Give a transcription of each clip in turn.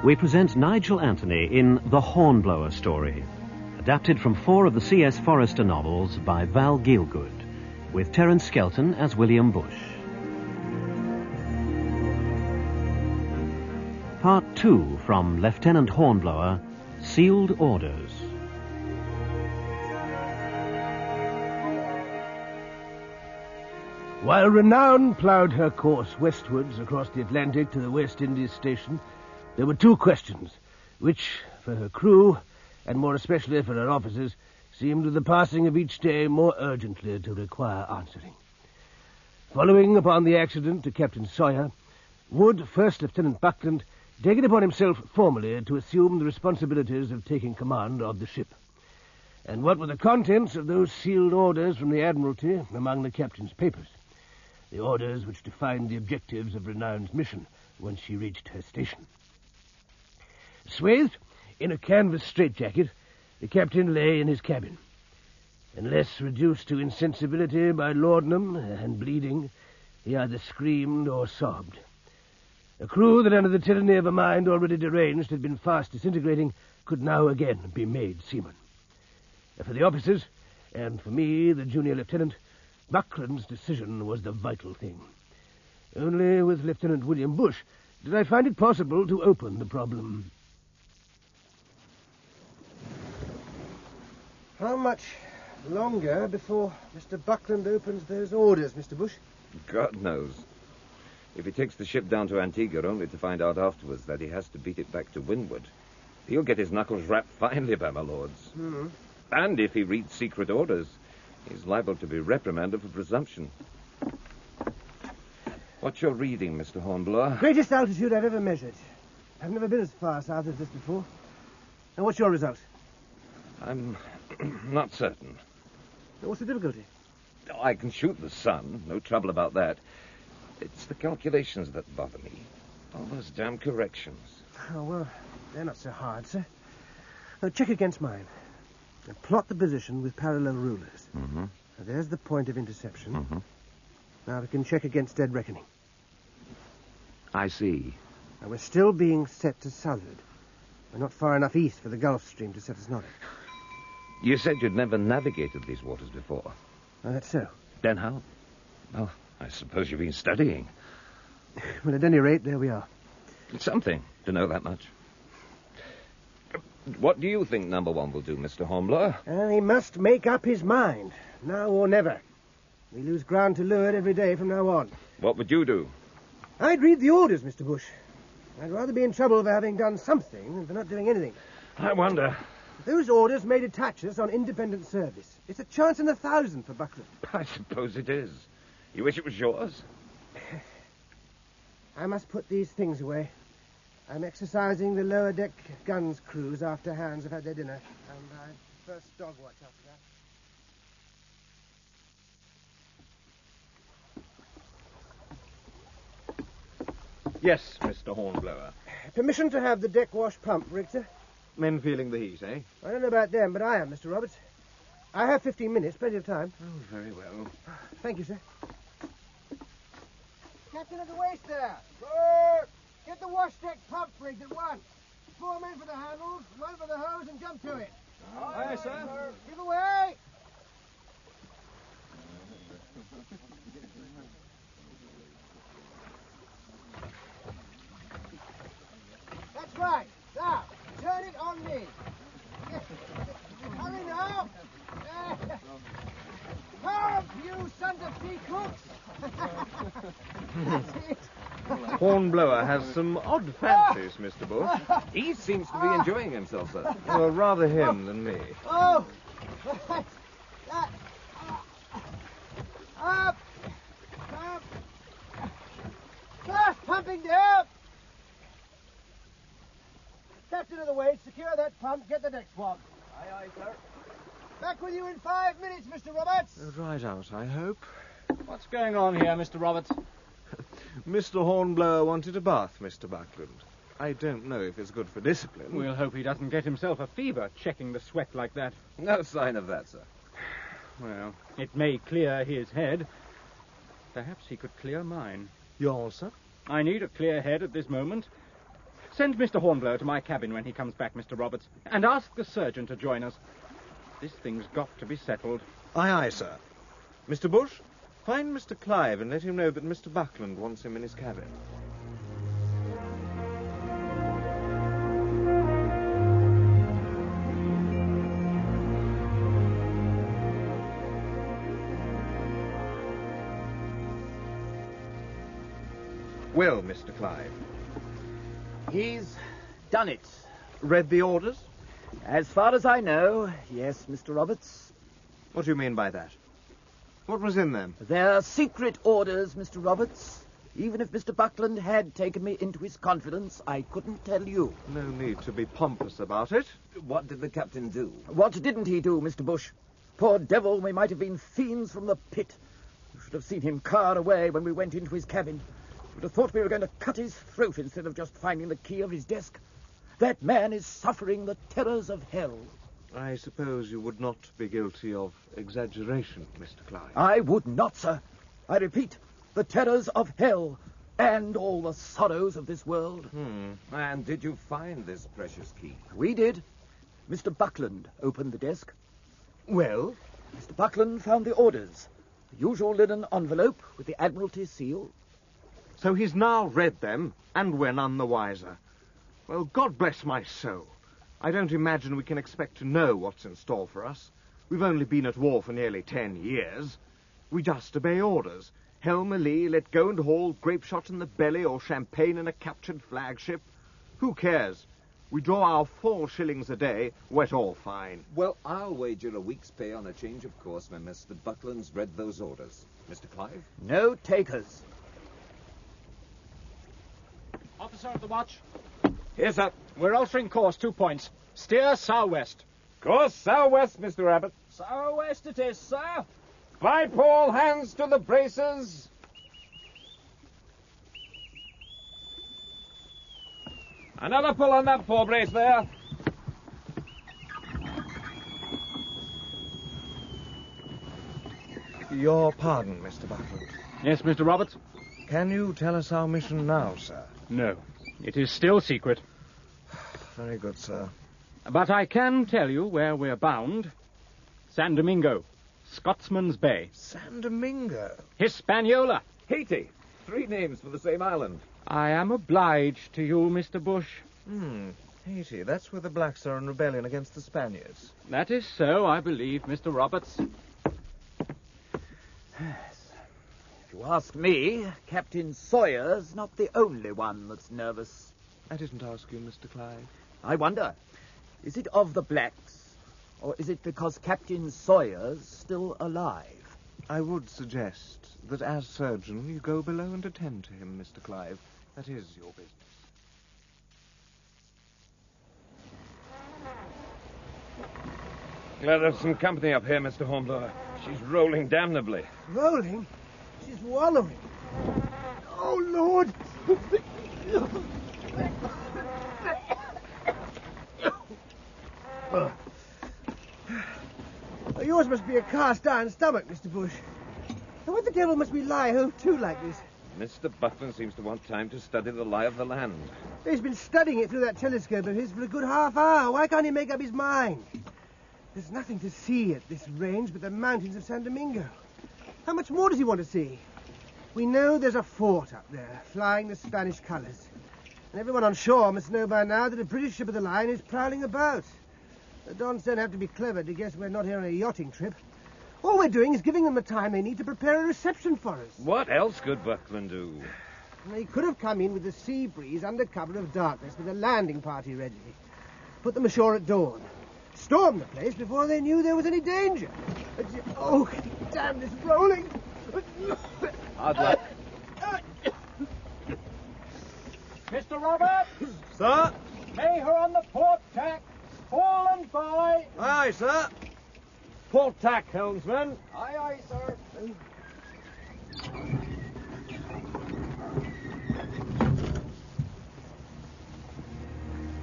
we present Nigel Anthony in The Hornblower Story, adapted from 4 of the C.S. Forrester novels by Val Gielgud, with Terence Skelton as William Bush. Part 2 from Lieutenant Hornblower, Sealed Orders. While Renown ploughed her course westwards across the Atlantic to the West Indies station, there were 2 questions, which, for her crew, and more especially for her officers, seemed with the passing of each day more urgently to require answering. Following upon the accident to Captain Sawyer, would First Lieutenant Buckland take it upon himself formally to assume the responsibilities of taking command of the ship? And what were the contents of those sealed orders from the Admiralty among the captain's papers? The orders which defined the objectives of Renown's mission when she reached her station. Swathed in a canvas straitjacket, the captain lay in his cabin. Unless reduced to insensibility by laudanum and bleeding, he either screamed or sobbed. A crew that, under the tyranny of a mind already deranged, had been fast disintegrating, could now again be made seamen. For the officers, and for me, the junior lieutenant, Buckland's decision was the vital thing. Only with Lieutenant William Bush did I find it possible to open the problem. How much longer before Mr. Buckland opens those orders, Mr. Bush? God knows. If he takes the ship down to Antigua only to find out afterwards that he has to beat it back to windward, he'll get his knuckles rapped finely by my lords. Mm-hmm. And if he reads secret orders, he's liable to be reprimanded for presumption. What's your reading, Mr. Hornblower? Greatest altitude I've ever measured. I've never been as far south as this before. And what's your result? I'm not certain. What's the difficulty? Oh, I can shoot the sun. No trouble about that. It's the calculations that bother me. All those damn corrections. Oh, well, they're not so hard, sir. Now, check against mine. And plot the position with parallel rulers. Mm-hmm. Now, there's the point of interception. Mm-hmm. Now we can check against dead reckoning. I see. Now, we're still being set to southward. We're not far enough east for the Gulf Stream to set us north. You said you'd never navigated these waters before. Oh, that's so. Then how? Well, I suppose you've been studying. Well, at any rate, there we are. It's something to know that much. What do you think number 1 will do, Mr. Hornblower? He must make up his mind, now or never. We lose ground to leeward every day from now on. What would you do? I'd read the orders, Mr. Bush. I'd rather be in trouble for having done something than for not doing anything. I wonder. Those orders may detach us on independent service. It's a chance in 1,000 for Buckland. I suppose it is. You wish it was yours? I must put these things away. I'm exercising the lower deck guns crews after hands have had their dinner. And I first dog watch after that. Yes, Mr. Hornblower. Permission to have the deck wash pump, Richter. Men feeling the heat, eh? I don't know about them, but I am, Mr. Roberts. I have 15 minutes, plenty of time. Oh, very well. Thank you, sir. Captain of the waist there. Good. Get the wash deck pump rigged at once. 4 men for the handles, 1 for the hose, and jump to it. Aye, sir. Give away. That's right. Now, turn it on me. Hurry now. Help, you sons of sea cooks. That's it. Hornblower has some odd fancies, Mr. Bush. He seems to be enjoying himself, sir. Well, rather him than me. Oh! Up! Up! Fast pumping down! Captain of the waist, secure that pump, get the deck swab. Aye, aye, sir. Back with you in 5 minutes, Mr. Roberts. Right out, I hope. What's going on here, Mr. Roberts? Mr. Hornblower wanted a bath, Mr. Buckland. I don't know if it's good for discipline. We'll hope he doesn't get himself a fever checking the sweat like that. No sign of that, sir. Well, it may clear his head. Perhaps he could clear mine. Yours, sir? I need a clear head at this moment. Send Mr. Hornblower to my cabin when he comes back, Mr. Roberts, and ask the surgeon to join us. This thing's got to be settled. Aye, aye, sir. Mr. Bush, find Mr. Clive and let him know that Mr. Buckland wants him in his cabin. Well, Mr. Clive. He's done it. Read the orders? As far as I know, yes, Mr. Roberts. What do you mean by that? What was in them? They're secret orders, Mr. Roberts. Even if Mr. Buckland had taken me into his confidence, I couldn't tell you. No need to be pompous about it. What did the captain do? What didn't he do, Mr. Bush? Poor devil, we might have been fiends from the pit. You should have seen him cower away when we went into his cabin. Would have thought we were going to cut his throat instead of just finding the key of his desk. That man is suffering the terrors of hell. I suppose you would not be guilty of exaggeration, Mr. Clive. I would not, sir. I repeat, the terrors of hell and all the sorrows of this world. And did you find this precious key? We did. Mr. Buckland opened the desk. Well? Mr. Buckland found the orders. The usual linen envelope with the Admiralty seal. So he's now read them, and we're none the wiser. Well, God bless my soul. I don't imagine we can expect to know what's in store for us. We've only been at war for nearly 10 years. We just obey orders. Helm a lee, let go and haul, grape shot in the belly, or champagne in a captured flagship. Who cares? We draw our 4 shillings a day, we're all fine. Well, I'll wager a week's pay on a change of course when Mr. Buckland's read those orders. Mr. Clive? No takers. Officer of the watch, Yes, sir. we're altering course 2 points. Steer southwest. Course southwest, Mr. Abbott. Southwest it is, sir. Pipe all hands to the braces. Another pull on that fore brace there. Your pardon, Mr. Buckland. Yes, Mr. Roberts? Can you tell us our mission now, sir? No, it is still secret. Very good, sir. But I can tell you where we're bound. San Domingo, Scotsman's Bay. San Domingo? Hispaniola. Haiti. 3 names for the same island. I am obliged to you, Mr. Bush. Haiti, that's where the blacks are in rebellion against the Spaniards. That is so, I believe, Mr. Roberts. If you ask me, Captain Sawyer's not the only one that's nervous. I didn't ask you, Mr. Clive. I wonder, is it of the blacks, or is it because Captain Sawyer's still alive? I would suggest that as surgeon you go below and attend to him, Mr. Clive. That is your business. Glad there's some company up here, Mr. Hornblower. She's rolling damnably. Rolling? She's wallowing. Oh, Lord! Yours must be a cast-iron stomach, Mr. Bush. And what the devil must we lie hove to like this? Mr. Buckland seems to want time to study the lie of the land. He's been studying it through that telescope of his for a good half hour. Why can't he make up his mind? There's nothing to see at this range but the mountains of San Domingo. How much more does he want to see? We know there's a fort up there, flying the Spanish colours. And everyone on shore must know by now that a British ship of the line is prowling about. The Dons don't have to be clever to guess we're not here on a yachting trip. All we're doing is giving them the time they need to prepare a reception for us. What else could Buckland do? They could have come in with the sea breeze under cover of darkness with a landing party ready. Put them ashore at dawn. Storm the place before they knew there was any danger. Oh, damn this rolling. Hard luck. Mr. Roberts! Sir? Lay her on the port tack. Fall and by. Aye, sir. Port tack, helmsman. Aye, aye, sir.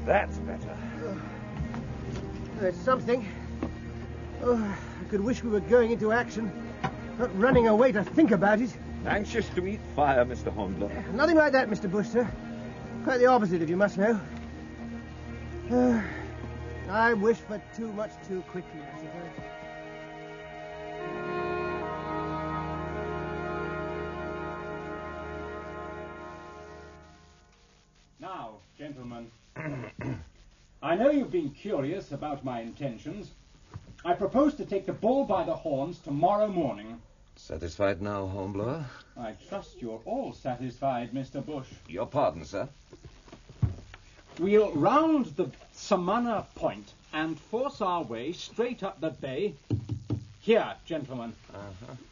That's better. There's something. Oh, I could wish we were going into action, not running away to think about it. Anxious to eat fire, Mr. Hornblower. Nothing like that, Mr. Bush, sir. Quite the opposite, if you must know. I wish for too much too quickly, I suppose. Now, gentlemen, I know you've been curious about my intentions. I propose to take the bull by the horns tomorrow morning. Satisfied now, Hornblower? I trust you're all satisfied, Mr. Bush. Your pardon, sir. We'll round the Samana Point and force our way straight up the bay. Here, gentlemen.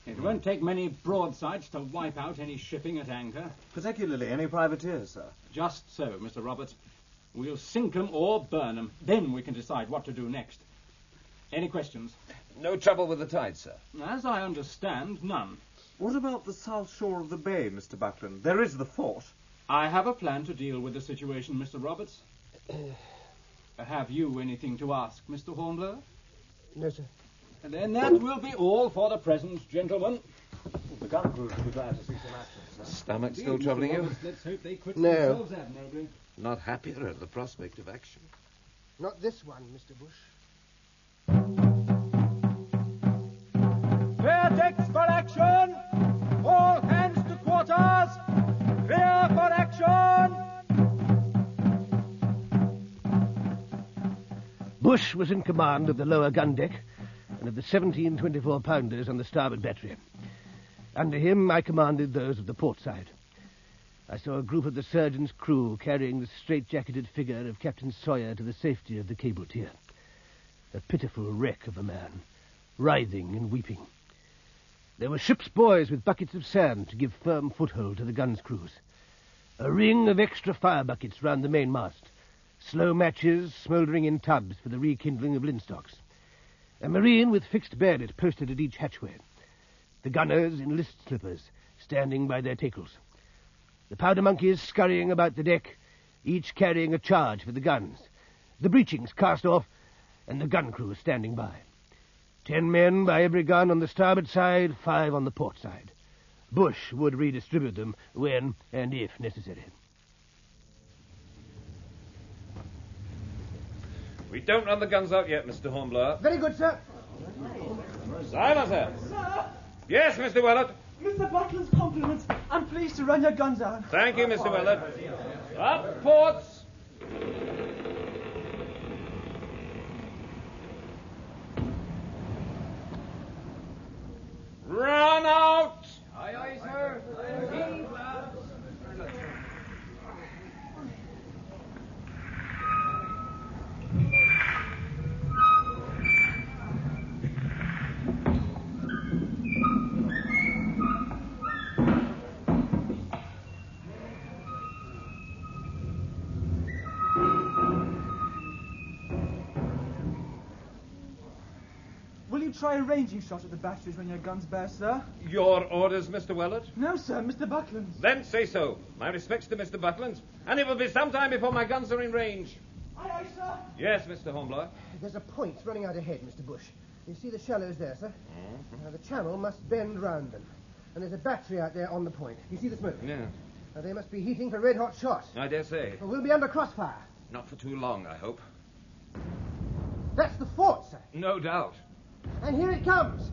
It won't take many broadsides to wipe out any shipping at anchor. Particularly any privateers, sir. Just so, Mr. Roberts. We'll sink 'em or burn 'em. Then we can decide what to do next. Any questions? No trouble with the tide, sir. As I understand, none. What about the south shore of the bay, Mr. Buckland? There is the fort. I have a plan to deal with the situation, Mr. Roberts. Have you anything to ask, Mr. Hornblower? No, sir. And then that will be all for the present, gentlemen. The gun crew will be glad to see some action, sir. Stomach still troubling you? Let's hope they quit No. themselves admirably. Not happier at the prospect of action. Not this one, Mr. Bush. Clear decks for action! All hands to quarters! Clear for action! Bush was in command of the lower gun deck and of the 17 24-pounders on the starboard battery. Under him, I commanded those of the port side. I saw a group of the surgeon's crew carrying the straight-jacketed figure of Captain Sawyer to the safety of the cable tier. A pitiful wreck of a man, writhing and weeping. There were ship's boys with buckets of sand to give firm foothold to the gun's crews. A ring of extra fire buckets round the mainmast. Slow matches smouldering in tubs for the rekindling of linstocks. A marine with fixed bayonet posted at each hatchway. The gunners in list slippers standing by their tackles. The powder monkeys scurrying about the deck, each carrying a charge for the guns. The breechings cast off, and the gun crew standing by. 10 men by every gun on the starboard side, 5 on the port side. Bush would redistribute them when and if necessary. We don't run the guns out yet, Mr. Hornblower. Very good, sir. Silence, sir. Sir, Yes, Mr. Willett. Mr. Buckland's compliments. I'm pleased to run your guns out. Thank you, Mr. Willett. Up ports. Run out. Aye, aye, sir. Will you try a ranging shot at the batteries when your guns bear, sir? Your orders, Mr. Willett? No, sir, Mr. Buckland's. Then say so. My respects to Mr. Buckland, and it will be some time before my guns are in range. Aye, aye, sir. Yes, Mr. Hornblower. There's a point running out ahead, Mr. Bush. You see the shallows there, sir? Now, the channel must bend round them. And there's a battery out there on the point. You see the smoke? Yeah, Now, they must be heating for red-hot shot. I dare say. Well, we'll be under crossfire. Not for too long, I hope. That's the fort, sir. No doubt. And here it comes.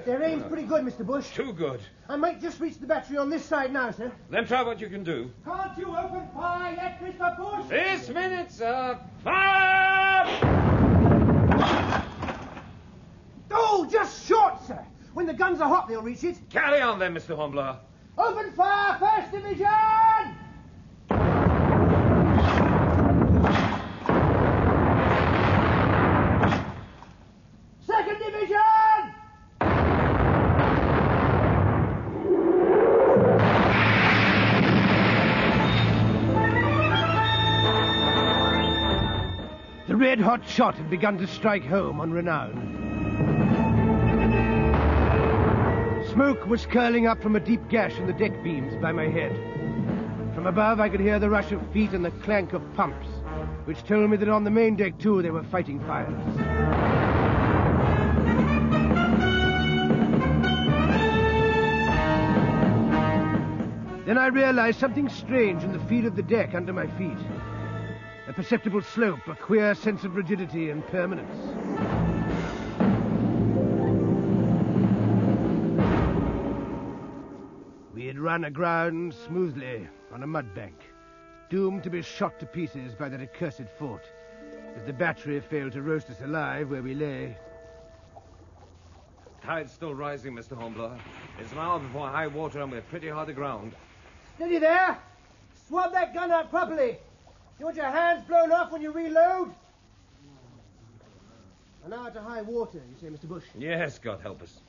Their aim's pretty good, Mr. Bush. Too good. I might just reach the battery on this side now, sir. Then try what you can do. Can't you open fire yet, Mr. Bush? This minute, sir. Fire! Oh, just short, sir. When the guns are hot, they'll reach it. Carry on then, Mr. Hornblower. Open fire, 1st Division! Second Division! The red-hot shot had begun to strike home on Renown. Smoke was curling up from a deep gash in the deck beams by my head. From above, I could hear the rush of feet and the clank of pumps, which told me that on the main deck, too, they were fighting fires. Then I realized something strange in the feel of the deck under my feet. A perceptible slope, a queer sense of rigidity and permanence. We had run aground smoothly on a mud bank, doomed to be shot to pieces by that accursed fort, if the battery failed to roast us alive where we lay. Tide's still rising, Mr. Hornblower. It's an hour before high water and we're pretty hard aground. Steady there. Swab that gun out properly. You want your hands blown off when you reload? An hour to high water, you say, Mr. Bush? Yes, God help us.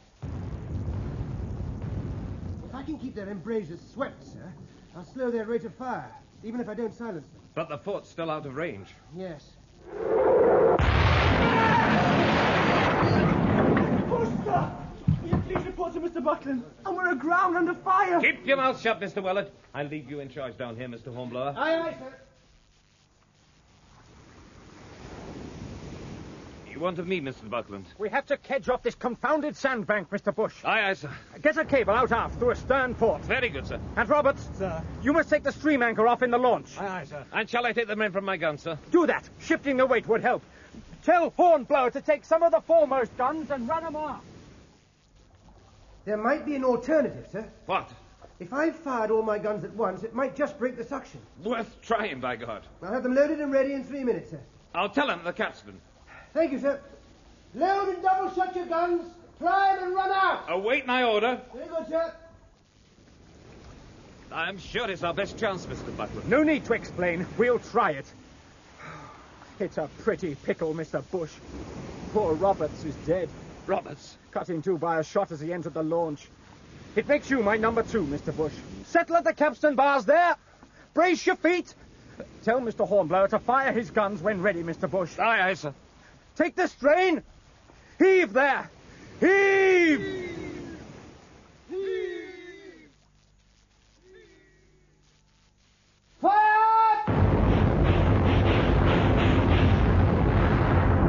If I can keep their embrasures swept, sir, I'll slow their rate of fire, even if I don't silence them. But the fort's still out of range. Yes. Push, sir! Will you please report to Mr. Buckland? And we're aground under fire. Keep your mouth shut, Mr. Willett. I'll leave you in charge down here, Mr. Hornblower. Aye, aye, sir. You want of me, Mr. Buckland? We have to kedge off this confounded sandbank, Mr. Bush. Aye, aye, sir. Get a cable out aft through a stern port. Very good, sir. And Roberts, Sir. you must take the stream anchor off in the launch. Aye, aye, sir. And shall I take the men from my gun, sir? Do that. Shifting the weight would help. Tell Hornblower to take some of the foremost guns and run them off. There might be an alternative, sir. What? If I fired all my guns at once, it might just break the suction. Worth trying, by God. I'll have them loaded and ready in 3 minutes, sir. I'll tell him, the capstan. Thank you, sir. Load and double shut your guns. Prime and run out. Await my order. Very good, sir. I'm sure it's our best chance, Mr. Buckland. No need to explain. We'll try it. It's a pretty pickle, Mr. Bush. Poor Roberts is dead. Roberts? Cut in two by a shot as he entered the launch. It makes you my number 2, Mr. Bush. Settle at the capstan bars there. Brace your feet. Tell Mr. Hornblower to fire his guns when ready, Mr. Bush. Aye, aye, sir. Take the strain. Heave there. Heave! Fire!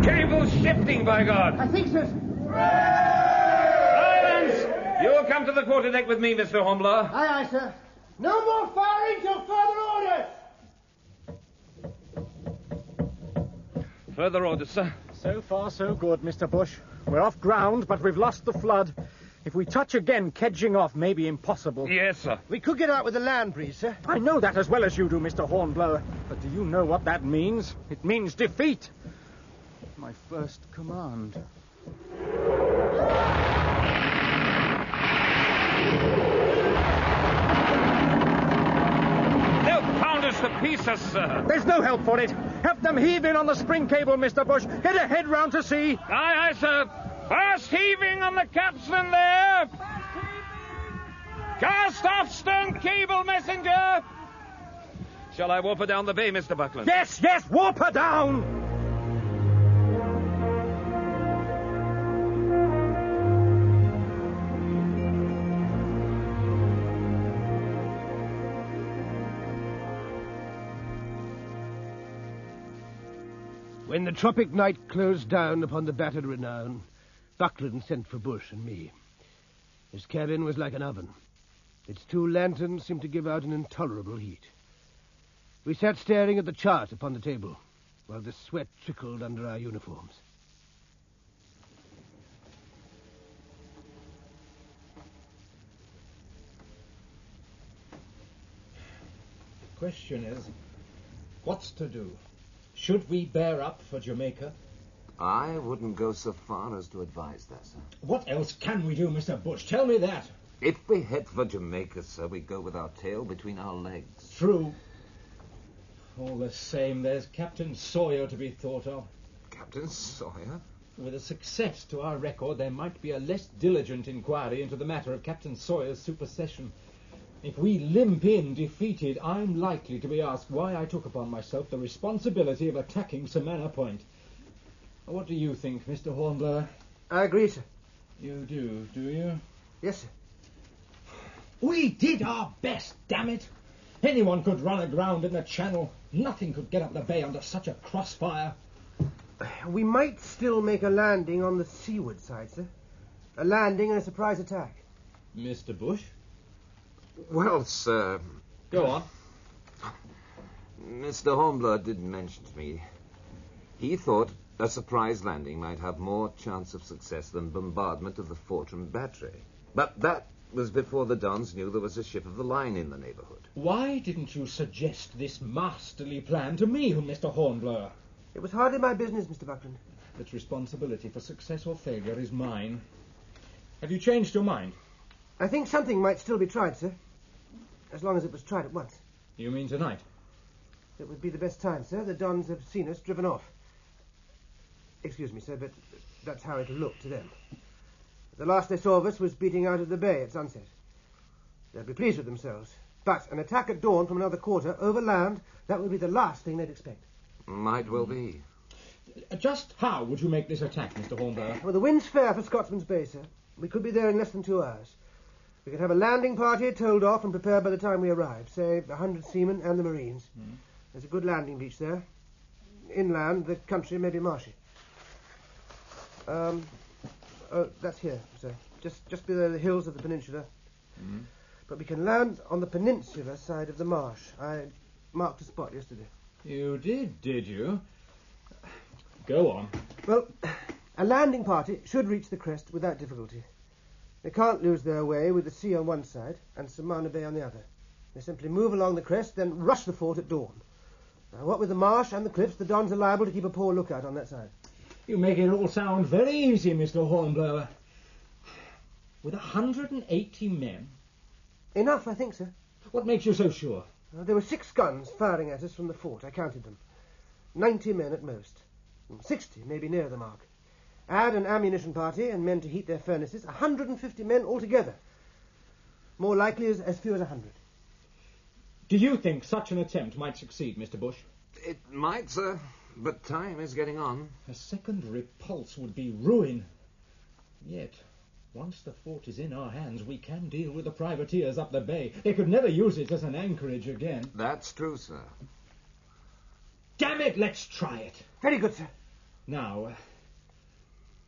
Cable shifting, by God. I think so. Silence! You'll come to the quarterdeck with me, Mr. Hornblower. Aye, aye, sir. No more firing till further orders. Further orders, sir. So far, so good, Mr. Bush. We're off ground, but we've lost the flood. If we touch again, kedging off may be impossible. Yes, sir. We could get out with a land breeze, sir. I know that as well as you do, Mr. Hornblower. But do you know what that means? It means defeat. My first command. They'll pound us to pieces, sir. There's no help for it. Have them heave in on the spring cable, Mr. Bush. Get a head round to sea. Aye, aye, sir. Fast heaving on the capstan there. Cast off stern cable, messenger. Shall I warp her down the bay, Mr. Buckland? Yes, yes, warp her down. When the tropic night closed down upon the battered Renown, Buckland sent for Bush and me. His cabin was like an oven. Its 2 lanterns seemed to give out an intolerable heat. We sat staring at the chart upon the table, while the sweat trickled under our uniforms. The question is, what's to do? Should we bear up for Jamaica? I wouldn't go so far as to advise that, sir. What else can we do, Mr. Bush? Tell me that. If we head for Jamaica, sir, we go with our tail between our legs. True. All the same, there's Captain Sawyer to be thought of. Captain Sawyer? With a success to our record, there might be a less diligent inquiry into the matter of Captain Sawyer's supersession. If we limp in defeated, I'm likely to be asked why I took upon myself the responsibility of attacking Samana Point. What do you think, Mr. Hornblower? I agree, sir. You do you? Yes, sir. We did our best, damn it! Anyone could run aground in the channel. Nothing could get up the bay under such a crossfire. We might still make a landing on the seaward side, sir. A landing and a surprise attack. Mr. Bush? Well, sir... Go on. Mr. Hornblower did mention to me he thought a surprise landing might have more chance of success than bombardment of the fort and battery. But that was before the Dons knew there was a ship of the line in the neighborhood. Why didn't you suggest this masterly plan to me, Mr. Hornblower? It was hardly my business, Mr. Buckland. Its responsibility for success or failure is mine. Have you changed your mind? I think something might still be tried, sir. As long as it was tried at once. You mean tonight? It would be the best time, sir. The Dons have seen us driven off. Excuse me, sir, but that's how it'll look to them. The last they saw of us was beating out of the bay at sunset. They'll be pleased with themselves. But an attack at dawn from another quarter, over land, that would be the last thing they'd expect. Might well be. Just how would you make this attack, Mr. Hornblower? Well, the wind's fair for Scotsman's Bay, sir. We could be there in less than 2 hours. We could have a landing party told off and prepared by the time we arrive, say 100 seamen and the Marines. There's a good landing beach there. Inland, the country may be marshy. Oh, that's here, sir. Just below the hills of the peninsula. But we can land on the peninsula side of the marsh. I marked a spot yesterday. You did you? Go on. Well, a landing party should reach the crest without difficulty. They can't lose their way with the sea on one side and Samana Bay on the other. They simply move along the crest, then rush the fort at dawn. Now, what with the marsh and the cliffs, the Dons are liable to keep a poor lookout on that side. You make it all sound very easy, Mr. Hornblower. With 180 men? Enough, I think, sir. What makes you so sure? There were 6 guns firing at us from the fort. I counted them. 90 men at most. 60, maybe near the mark. Add an ammunition party and men to heat their furnaces. 150 men altogether. More likely as few as 100. Do you think such an attempt might succeed, Mr. Bush? It might, sir, but time is getting on. A second repulse would be ruin. Yet, once the fort is in our hands, we can deal with the privateers up the bay. They could never use it as an anchorage again. That's true, sir. Damn it, let's try it. Very good, sir. Now,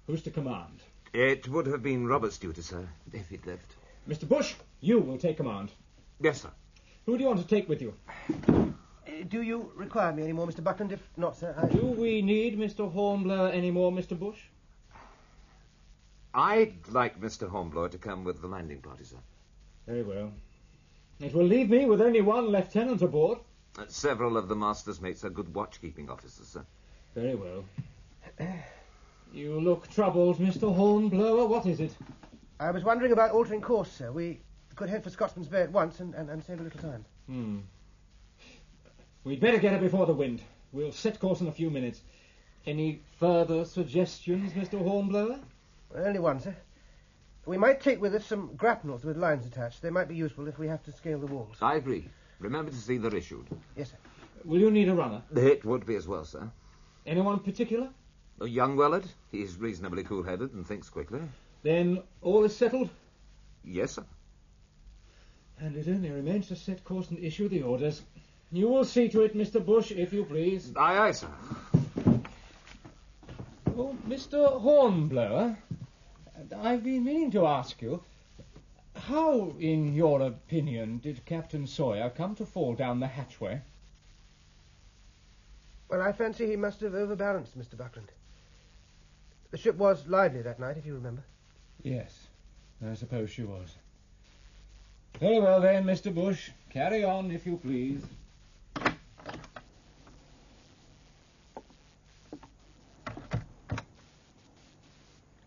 who's to command? It would have been Robert's duty, sir, if he'd lived. Mr. Bush, you will take command. Yes, sir. Who do you want to take with you? Do you require me any more, Mr. Buckland? If not, sir, Do we need Mr. Hornblower any more, Mr. Bush? I'd like Mr. Hornblower to come with the landing party, sir. Very well. It will leave me with only one lieutenant aboard. Several of the master's mates are good watch-keeping officers, sir. Very well. You look troubled, Mr. Hornblower. What is it? I was wondering about altering course, sir. We could head for Scotsman's Bay at once and save a little time. We'd better get it before the wind. We'll set course in a few minutes. Any further suggestions, Mr. Hornblower? Only one, sir. We might take with us some grapnels with lines attached. They might be useful if we have to scale the walls. I agree. Remember to see they're issued. Yes, sir. Will you need a runner? It would be as well, sir. Anyone particular? Young Wellard. He's reasonably cool-headed and thinks quickly. Then all is settled? Yes, sir. And it only remains to set course and issue the orders. You will see to it, Mr. Bush, if you please. Aye, aye, sir. Oh, Mr. Hornblower, I've been meaning to ask you, how, in your opinion, did Captain Sawyer come to fall down the hatchway? Well, I fancy he must have overbalanced, Mr. Buckland. The ship was lively that night, if you remember. Yes, I suppose she was. Very well then, Mr. Bush. Carry on, if you please.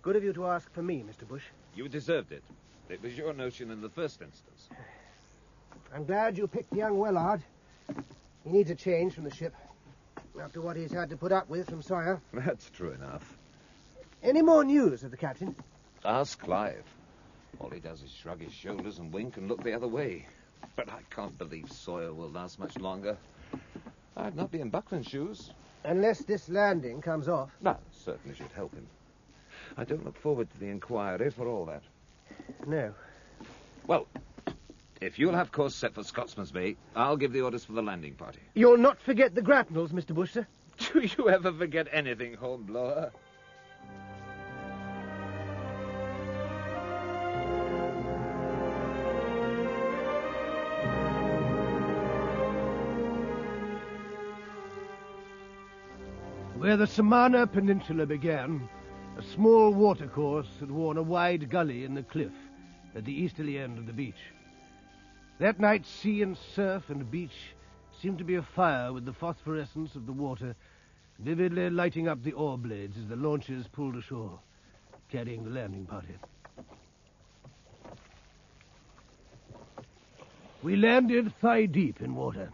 Good of you to ask for me, Mr. Bush. You deserved it. It was your notion in the first instance. I'm glad you picked young Wellard. He needs a change from the ship. After what he's had to put up with from Sawyer. That's true enough. Any more news of the captain? Ask Clive. All he does is shrug his shoulders and wink and look the other way. But I can't believe Sawyer will last much longer. I'd not be in Buckland's shoes. Unless this landing comes off. That certainly should help him. I don't look forward to the inquiry for all that. No. Well, if you'll have course set for Scotsman's Bay, I'll give the orders for the landing party. You'll not forget the grapnels, Mr. Bush, sir? Do you ever forget anything, Hornblower? Where the Samana Peninsula began, a small watercourse had worn a wide gully in the cliff at the easterly end of the beach. That night, sea and surf and beach seemed to be afire with the phosphorescence of the water, vividly lighting up the oar blades as the launches pulled ashore, carrying the landing party. We landed thigh-deep in water,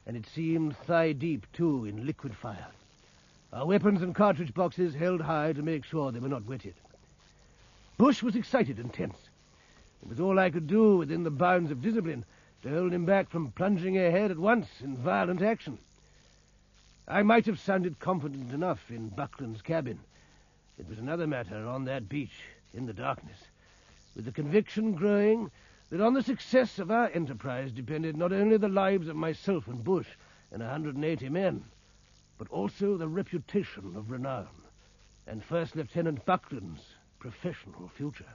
and it seemed thigh-deep, too, in liquid fire. Our weapons and cartridge boxes held high to make sure they were not wetted. Bush was excited and tense. It was all I could do within the bounds of discipline to hold him back from plunging ahead at once in violent action. I might have sounded confident enough in Buckland's cabin. It was another matter on that beach, in the darkness, with the conviction growing that on the success of our enterprise depended not only the lives of myself and Bush and 180 men, but also the reputation of renown and First Lieutenant Buckland's professional future.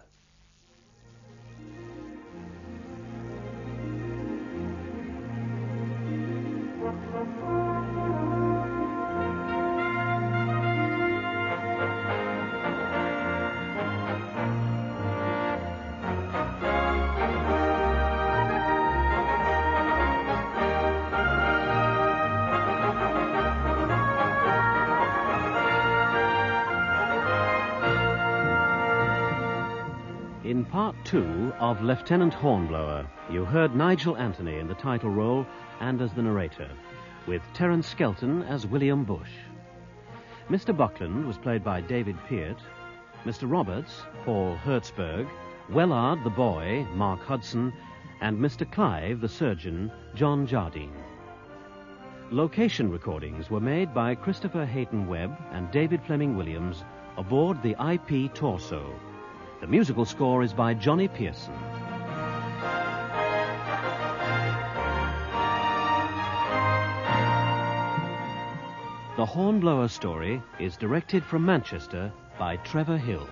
In Part 2 of Lieutenant Hornblower, you heard Nigel Anthony in the title role and as the narrator, with Terence Skelton as William Bush. Mr. Buckland was played by David Peart, Mr. Roberts, Paul Hertzberg, Wellard the boy, Mark Hudson, and Mr. Clive the surgeon, John Jardine. Location recordings were made by Christopher Hayton Webb and David Fleming Williams aboard the IP Torso. The musical score is by Johnny Pearson. The Hornblower story is directed from Manchester by Trevor Hill.